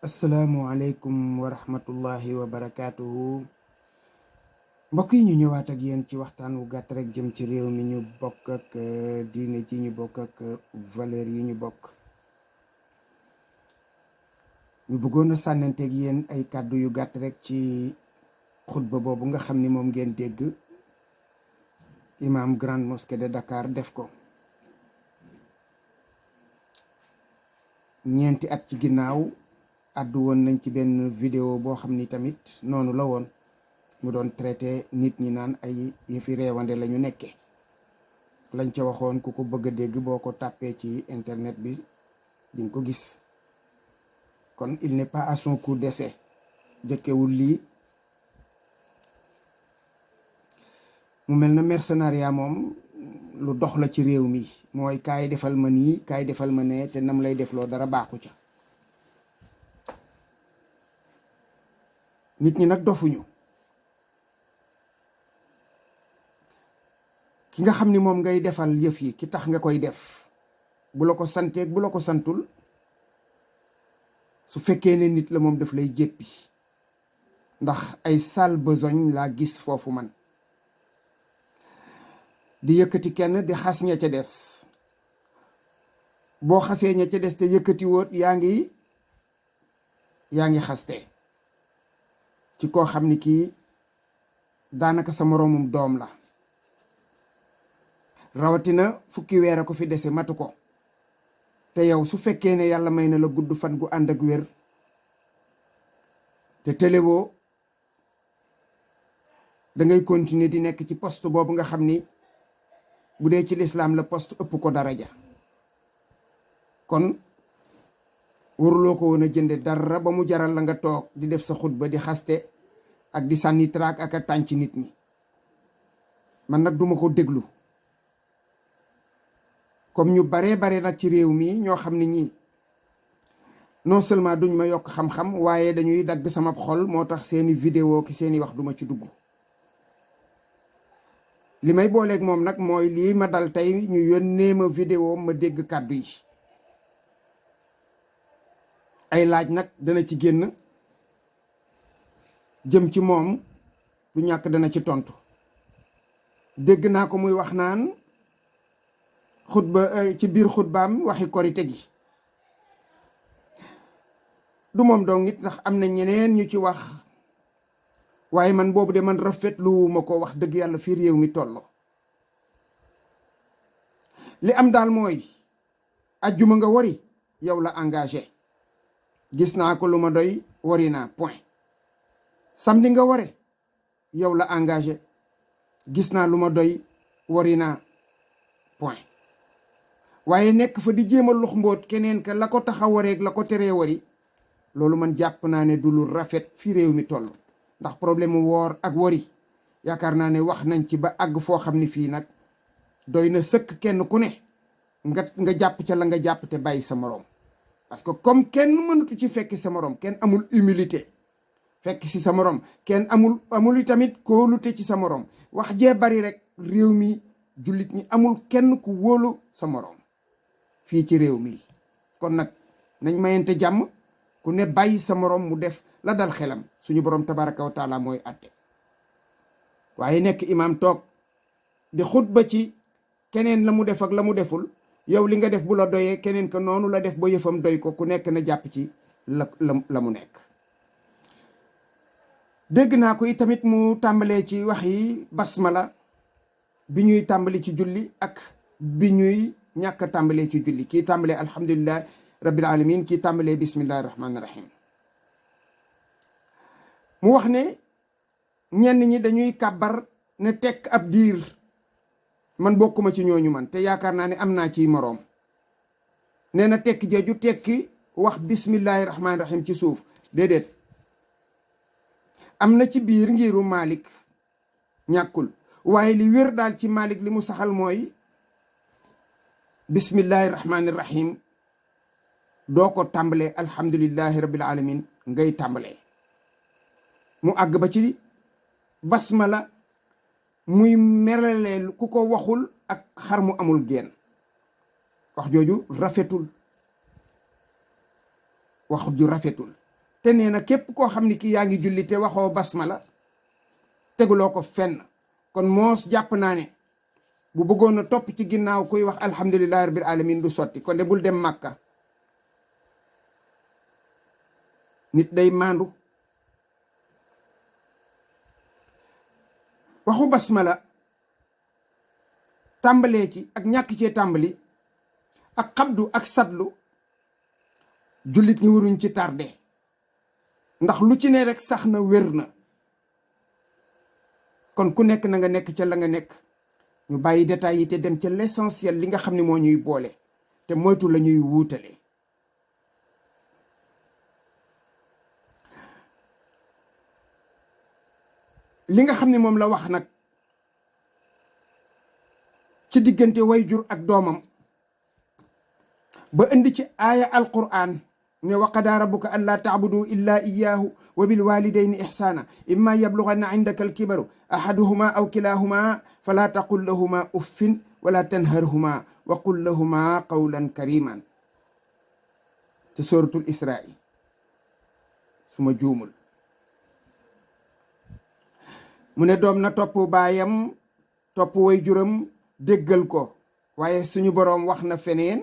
asalaamualeykum wa rahmatullahi wa barakaatuhu. mbokk yi ñu ñëwaat ak yéen ci waxtaan wu gàtt rek jëm ci réew mi ñu bokk ak diine ji ñu bokk ak valeur yi ñu bokk. ñu bëggoon a sànnanteeg yéen ay kàddu yu gàtt rek ci xutba boobu nga xam ni moom ngeen dégg imam Grande Mosquée de Dakar def ko ñeenti at ci ginnaaw. àddu woon nañ ci benn vidéo boo xam ni tamit noonu la woon mu doon traité nit ñi naan ay yëfi reewande la ñu nekkee lañ ca waxoon ku ko bëgg a dégg boo ko tàppee ci internet bi di nga ko gis. kon il n'est pas à son cours d'essai jëkkewul lii. mu mel na mercenariat moom lu dox la ci réew mi mooy kaay defal ma nii kaay defal ma ne te nam lay defloo dara baaxu ca. nit ñi nag dofuñu. ki nga xam ni moom ngay defal yëf yi ki tax nga koy def bu la ko santeeg bu la ko santul su fekkee ne nit la moom daf lay jéppi ndax ay sale besogne laa gis foofu man. di yëkkati kenn di xas ña ca des boo xasee ña ca des te yëkkati woot yaa ngi xaste ci koo xam ni kii daanaka sa moroomum doom la rawatina fukki weer a ko fi dese matu ko te yow su fekkee ne yàlla may na la gudd fan gu ànd ak wér te téléwoo da ngay continuer di nekk ci poste boobu nga xam ni bu dee ci lislaam la poste ëpp ko daraja. kon waruloo ko woon a jënde dara ba mu jaral la nga toog di def sa xutba di xaste ak di sànni traak ak a tànc nit ñi. man nag duma ko déglu comme ñu bare nag ci réew mi ñoo xam ne ñii non seulement duñ ma yokk xam-xam waaye dañuy dagg sama xol moo tax seeni vidéo ki seeni wax duma ci dugg. li may booleeg moom nag mooy lii ma dal tey ñu yónnee ma vidéo ma dégg kàddu yi. ay laaj nag dana ci génn jëm ci moom du ñàkk dana ci tontu. dégg naa ko muy wax naan xutba ci biir xutbaam waxi korite gi du moom dong it sax am na ñeneen ñu ci wax waaye man boobu de man rafetlu ma ko wax dëgg yàlla fii réew mi tollo. li am daal mooy ajjuma nga wari yow la engagé. gis naa ko lu ma doy wari naa point. samedi nga ware yow la engagé. gis naa lu ma doy wari naa point. waaye nekk fa di jéem a lux mboot keneen ka la ko tax a wareeg la ko teree wari loolu man jàpp naa ne du lu rafet fi réew mi toll. ndax problème mu woor ak wari yaakaar naa ne wax nañ ci ba àgg foo xam ni fii nag doy na sëkk kenn ku ne nga jàpp ca la nga jàpp te bàyyi sa moroom. parce que comme kenn mënatu ci fekki sa moroom kenn amul humilité fekk si sa moroom kenn amul tamit kóolute ci sa moroom wax jee bari rek réew mi jullit ñi amul kenn ku wóolu sa moroom fii ci réew mi. kon nag nañ mayante jàmm ku ne bàyyi sa moroom mu def la dal xelam suñu borom tabaraka wa taala mooy àtte. waaye nekk imaam toog di xutba ci keneen la mu def ak la mu deful yow li nga def bu la doyee keneen ka noonu la def ba yëfam doy ko ku nekk na jàpp ci la mu nekk. dégg naa ko tamit mu tàmbalee ci wax yi basmala bi ñuy tàmbali ci julli ak bi ñuy ñàkk a tàmbalee ci julli. kii tàmbalee alhamdulilah rabbil alamin kii tàmbalee bismillahi rahmaani rahim. mu wax ne ñenn ñi dañuy kàbbar ne tekk ab diir. man bokkuma ci ñooñu man te yaakaar naa ne am naa ciy moroom. nee na tekk jeeju tekki wax bismillahi rahmaani rahim ci suuf déedéet. am na ci biir ngiru Malik ñàkkul waaye li wér daal ci Malik li mu saxal mooy bismillahi rahmaani rahim doo ko tàmbalee alhamdulillahi rabbil alamin ngay tàmbalee. mu àgg ba ci basmala muy melalee ku ko waxul ak xar mu amul geen. wax jooju rafetul wax ju rafetul te nee na képp koo xam ni kii yaa ngi julli te waxoo basmala teguloo ko fenn. kon moos jàpp naa ne bu bëggoon a topp ci ginnaaw kuy wax alhamdulillahi rabbil alamin du sotti. kon de bul dem màkka. nit day maandu. waxu basmala tàmbalee ci ak ñàkk cee tàmbali ak xabdu ak sadlu jullit ñi waruñ ci tardé ndax lu ci ne rek sax na wér na. kon ku nekk na nga nekk ca la nga nekk, ñu bàyyi détails yi te dem ca l'essentiel li nga xam ne moo ñuy boole te moytu la ñuy wuutale. li nga xam ne moom la wax nag ci diggante wayjur ak doomam ba indi ci aaya alquran ne wa qadaa rabbuka allaa taabudu illa iyaahu wa bil walidayni ihsaana imma yablughanna indaka alkibaru ahaduhuma aw kilahuma fala taqul lahuma uffin wala tanharhuma wa qul lahuma qawlan kariman ci suratul isra'i suma juumul. mu ne doom na topp baayam topp wayjuram déggal ko, waaye suñu boroom wax na feneen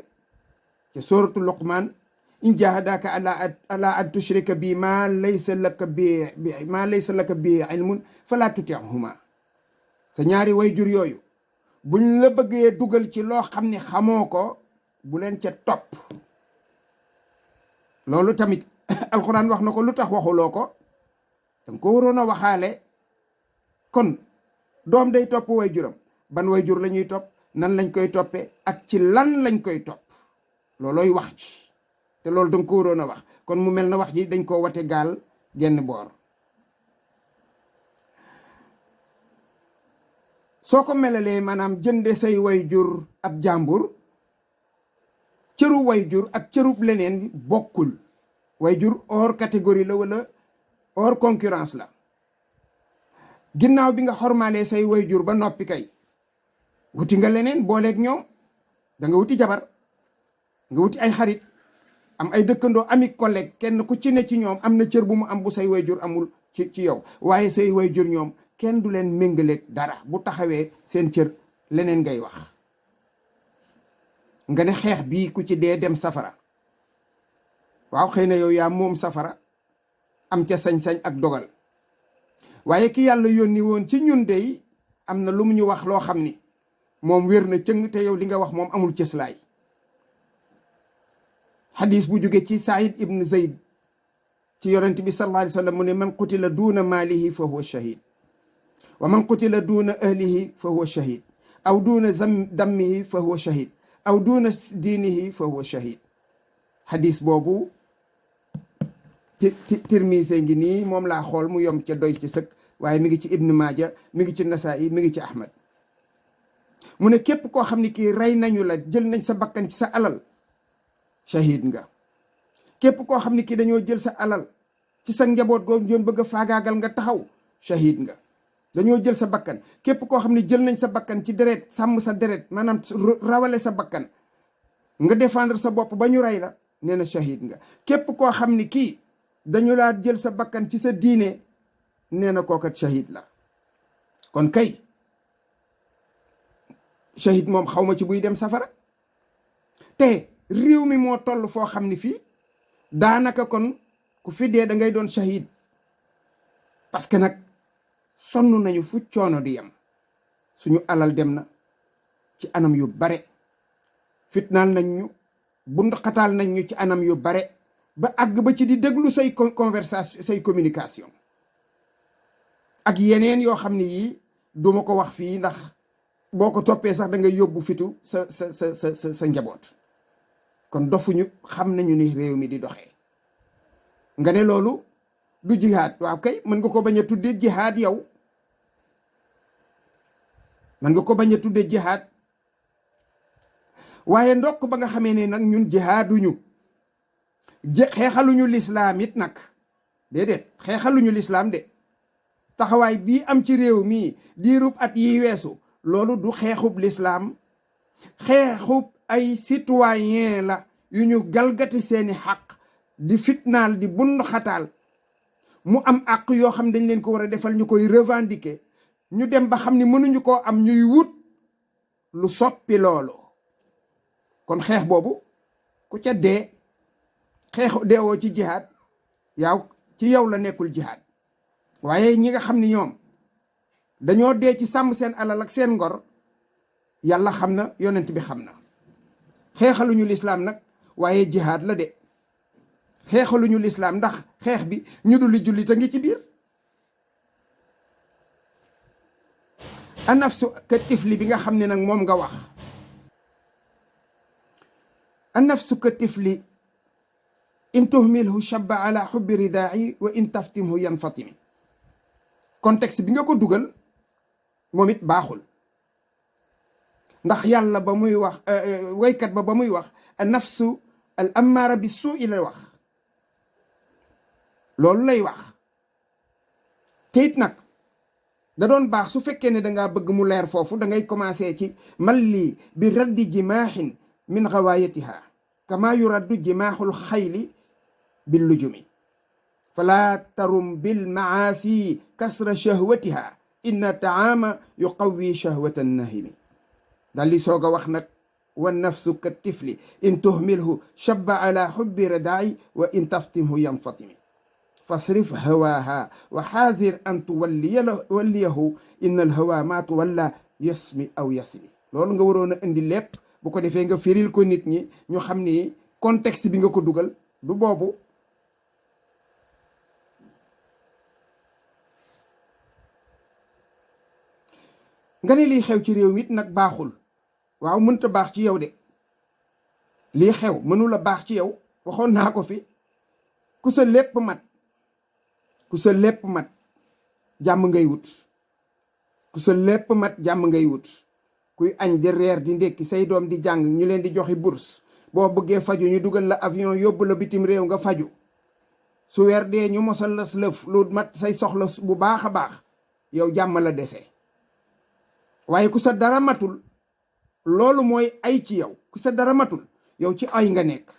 ci suratul luqman in jahadaka ala an tushrika bi ma laysa laka bi ilmun fala tutihuma. sa ñaari wayjur yooyu buñ la bëggee dugal ci loo xam ne xamoo ko bu leen ca topp. loolu tamit alxuraan wax na ko, lu tax waxuloo ko? danga ko waroon a waxaale. kon doom day topp wayjuram. ban wayjur la ñuy topp, nan lañ koy toppee ak ci lan lañ koy topp, loolooy wax ci te loolu danga ko waroon a wax. kon mu mel na wax ji dañ koo wate gaal genn boor. soo ko melalee maanaam jënde say wayjur ab jàmbur, cëru wayjur ak cërub leneen bokkul. wayjur hors catégorie la wala hors concurrence la. ginnaaw bi nga xormaalee say wayjur ba noppi kay wuti nga leneen booleeg ñoom. da nga wuti jabar, nga wuti ay xarit, am ay dëkkandoo, ami collègue, kenn ku ci ne ci ñoom am na cër bu mu am bu say wayjur amul ci yow. waaye say wayjur ñoom kenn du leen méngaleeg dara. bu taxawee seen cër leneen ngay wax. nga ne xeex bii ku ci dee dem safara. waaw xëy na yow yaa moom safara, am ca sañ-sañ ak dogal. waaye ki yàlla yónni woon ci ñun dey am na lu mu ñu wax loo xam ni moom wér na cëng te yow li nga wax moom amul cëslaay. xadis bu jóge ci Saïd ibn Zayd ci yonent bi sallallahu alayhi wa sallam mu ne man qutila duuna maalihi fa huwa shahid wa man qutila duuna ahlihi fa huwa shahid aw duuna dammihi fa huwa shahid aw duuna diinihi fa huwa shahid. xadis boobu Tirmise ngi nii, moom laa xool mu yom ca doy ci sëkk, waaye mi ngi ci Ibn Maaja, mi ngi ci Nasaa'i, mi ngi ci Ahmad. mu ne képp koo xam ne kii rey nañu la, jël nañ sa bakkan ci sa alal, shahid nga. képp koo xam ne kii dañoo jël sa alal ci sa njaboot googu doon bëgg a faagaagal nga taxaw, shahid nga. dañoo jël sa bakkan. képp koo xam ne jël nañ sa bakkan ci deret, sàmm sa deret, maanaam rawale sa bakkan nga défendre sa bopp ba ñu rey la, nee na shahid nga. képp koo xam ne kii dañu laa jël sa bakkan ci sa diine, nee na kookat shahid la. kon kay shahid moom xawma ci buy dem safara. te réew mi moo toll foo xam ni fii daanaka kon ku fi dee da ngay doon shahid. parce que nag sonn nañu fu coono di yem. suñu alal dem na ci anam yu bare, fitnaal nañ ñu, bund xataal nañ ñu ci anam yu bare, ba àgg ba ci di déglu say conversation, say communication ak yeneen yoo xam ne yii duma ko wax fii ndax boo ko toppee sax da ngay yóbbu fitu sa njaboot. kon dofuñu, xam nañu ni réew mi di doxee. nga ne loolu du jihaad. waaw kay mën nga ko bañ a tuddee jihaad yow, mën nga ko bañ a tuddee jihaad, waaye ndokk ba nga xamee ne nag ñun jihaaduñu, xeexaluñu lislaam it nag, déedéet xeexaluñu lislaam de. taxawaay bii am ci réew mii diirub at yi weesu, loolu du xeexub lislaam, xeexub ay citoyen la yu ñu galgati seeni xaq di fitnaal di bund xataal mu am àq yoo xam dañ leen ko war a defal ñu koy revendiquer ñu dem ba xam ni mënuñu koo am ñuy wut lu soppi loolu. kon xeex boobu ku ca dee xeexu deewoo ci jihaad ci yow la nekkul jihaad. waaye ñi nga xam ni ñoom dañoo dee ci sàmm seen alal ak seen ngor yàlla xam na yonent bi xam na xeexaluñu lislaam nag waaye jihaad la de. xeexaluñu lislaam ndax xeex bi ñu dul jullit a ngi ci biir. anafsu ka tifli bi nga xam ne nag moom nga wax anafsu ka tifli in tuhmilhu shabba ala xubbi ridaa'i wa in taftimhu yanfatimi. contexte bi nga ko dugal moom it baaxul ndax yàlla ba muy wax waykat ba muy wax anafsu al ammaara bi suu'i la wax loolu lay wax. te it nag da doon baax su fekkee ne dangaa bëgg mu leer foofu da ngay commencé ci malli bi raddi jimaaxin min gawaayatiha kama yuraddu jimaaxul xayli bil lujumi fala tarum bil maasi kasra shahwatiha inna taama yuqawi shahwata nahimi. daal di soog a wax nag wa nafsu ka tifli in tuhmilhu shabba ala xubbi radaa'i wa in taftimhu yanfatimi fasrif hawaaha wa xaazir an tuwalliyahu inna al hawa ma tuwalla yasmi aw yasmi. loolu nga waroon a indi lépp bu ko defee nga firil ko nit ñi ñu xam ni contexte bi nga ko dugal du boobu. nga ne lii xew ci réew mi it nag baaxul. waaw mënta baax ci yow de lii xew mënula baax ci yow waxoon naa ko fi ku sa lépp mat jàmm ngay wut. ku sa lépp mat jàmm ngay wut. kuy añ di reer di ndékki say doom di jàng ñu leen di joxi bourse boo bëggee faju ñu dugal la avion yóbbu la bitim réew nga faju su weer dee ñu mosal la lëf lu mat say soxla bu baax a baax yow jàmm la dese. waaye ku sa dara matul loolu mooy ay ci yow. ku sa dara matul yow ci ay nga nekk.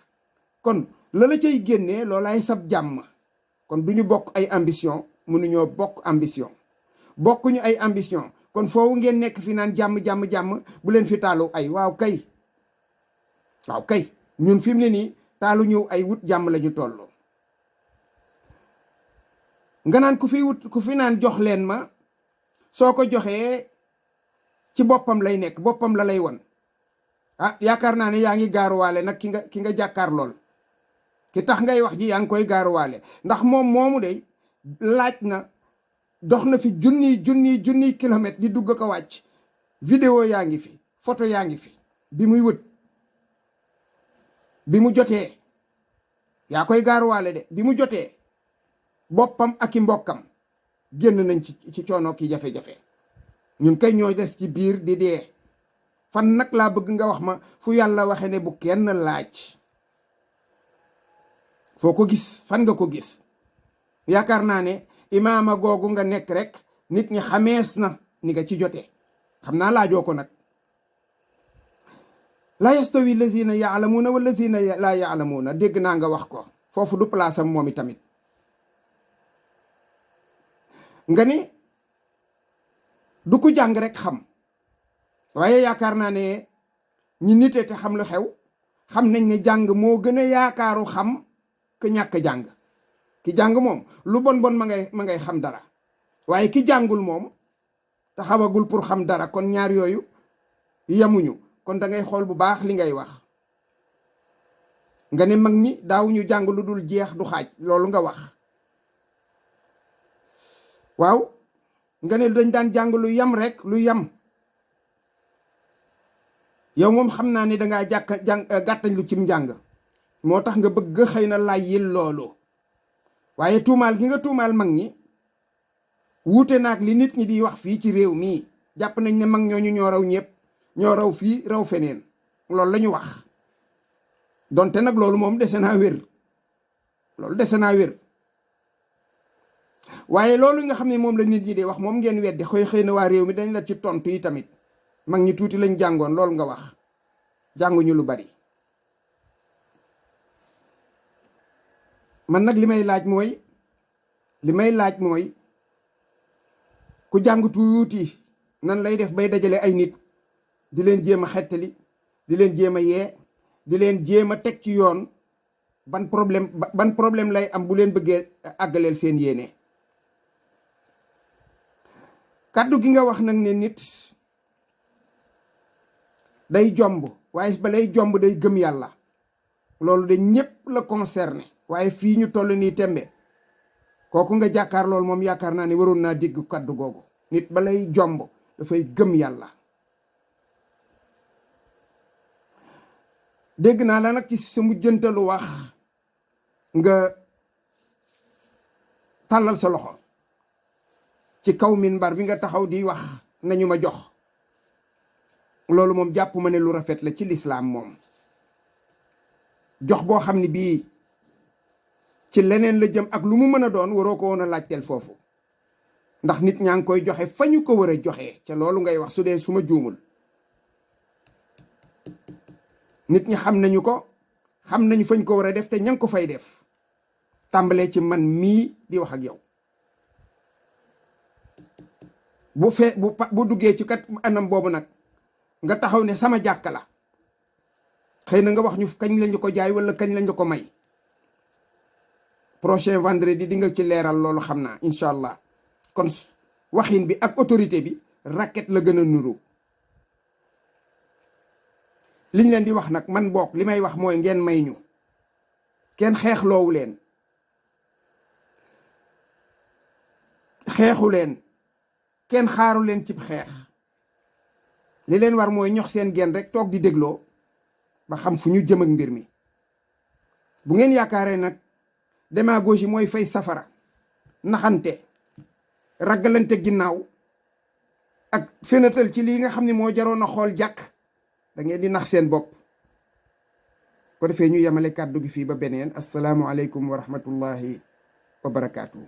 kon la la cay génnee loolaay sab jàmm. kon du ñu bokk ay ambition mënuñoo bokk ambition bokkuñu ay ambition kon foofu ngeen nekk fi naan jàmm bu leen fi taalu ay waaw kay ñun fi mu ne nii taalu ñëw ay wut jàmm la ñu toll. nga naan ku fi naan jox leen ma soo ko joxee ci boppam lay nekk boppam la lay won. yaakaar naa ne yaa ngi gaaruwaale nag ki nga jàkkaar lool ki tax ngay wax ji yaa ngi koy gaaruwaale ndax moom moomu de laaj na dox na fi junniy kilomètre di dugg ko wàcc. vidéo yaa ngi fi photo yaa ngi fi bi muy wët bi mu jotee yaa koy gaaruwaale de bi mu jotee boppam ak i mbokkam génn nañ ci coono ki jafe-jafe. ñun kay ñoo des ci biir di dee. fan nag laa bëgg nga wax ma fu yàlla waxe ne bu kenn laaj. foo ko gis fan nga ko gis. yaakaar naa ne imaama googu nga nekk rek nit ñi xamees na ni nga ci jotee. xam naa laajoo ko nag. la yastawi lazina yaalamuuna wa lazina laa yaalamuuna dégg naa nga wax ko foofu du place am moom itamit. nga ni du ko jàng rek xam. waaye yaakaar naa ne ñi nite te xam lu xew xam nañ ne jàng moo gën a yaakaaru xam ke ñàkk jàng. ki jàng moom lu bon ma ngay xam dara waaye ki jàngul moom taxawagul pour xam dara. kon ñaar yooyu yemuñu. kon da ngay xool bu baax li ngay wax. nga ne mag ñi daawuñu jàng lu dul jeex du xaaj loolu nga wax. waaw nga ne dañ daan jàng lu yam rek lu yam. yow moom xam naa ne dangaa gàttañ lu cim njàng moo tax nga bëgg xëy na laaj yil loolu. waaye tuumaal gi nga tuumaal mag ñi wuute naag li nit ñi di wax fii ci réew mii. jàpp nañ ne mag ñooñu ñoo raw ñëpp ñoo raw fii raw feneen loolu la ñu wax. donte nag loolu moom dese naa wér. loolu dese naa wér. waaye loolu nga xam ne moom la nit ñi di wax moom ngeen weddi xëy na waa réew mi dañ la ci tontu yi tamit. mag ñi tuuti lañ jàngoon loolu nga wax jànguñu lu bari. man nag li may laaj mooy ku jàng tuuti nan lay def bay dajale ay nit di leen jéem a xettali di leen jéem a yee di leen jéem a teg ci yoon ban problème lay am bu leen bëggee àggaleel seen yéene. kàddu gi nga wax nag ne nit day jomb waaye ba lay jomb day gëm yàlla, loolu de ñépp la concerné. waaye fii ñu toll nii tembe kooku nga jàkkaar loolu moom yaakaar naa ne waroon naa dégg kàddu googu. nit ba lay jomb dafay gëm yàlla. dégg naa la nag ci sa mujjantalu wax nga tàllal sa loxo ci kaw minbar bi nga taxaw di wax nañu ma jox. loolu moom jàpp ma ne lu rafet la ci lislaam moom. jox boo xam ne bii ci leneen la jëm ak lu mu mën a doon waroo ko woon a laajteel foofu, ndax nit ñaa ngi koy joxe fa ñu ko war a joxe ca loolu ngay wax su dee su ma juumul. nit ñi xam nañu ko, xam nañu fañ ko war a def te ña ngi ko fay def, tàmbalee ci man mii di wax ak yow. bu duggee ci kat anam boobu nag nga taxaw ne sama jàkka la, xëy na nga wax ñu kañ lañu ko jaay wala kañ lañu ko may. prochain vendredi di nga ci leeral loolu xam naa incha allah. kon waxin bi ak autorité bi racket la gën a nuru. liñ leen di wax nag man bokk li may wax mooy ngeen may ñu, kenn xeexloowu leen, xeexu leen, kenn xaaru leen cib xeex. li leen war mooy ñox seen genn rek toog di dégloo ba xam fu ñu jëm ak mbir mi. bu ngeen yaakaaree nag démagogie mooy fay safara, naxante, ragalante ginnaaw ak fenatal ci lii nga xam ne moo jaroon a xool jàkk, da ngeen di nax seen bopp. ko defee ñu yemale kàddu gi fii ba beneen. asalaamualeykum wa rahmatullahi wa barakaatu.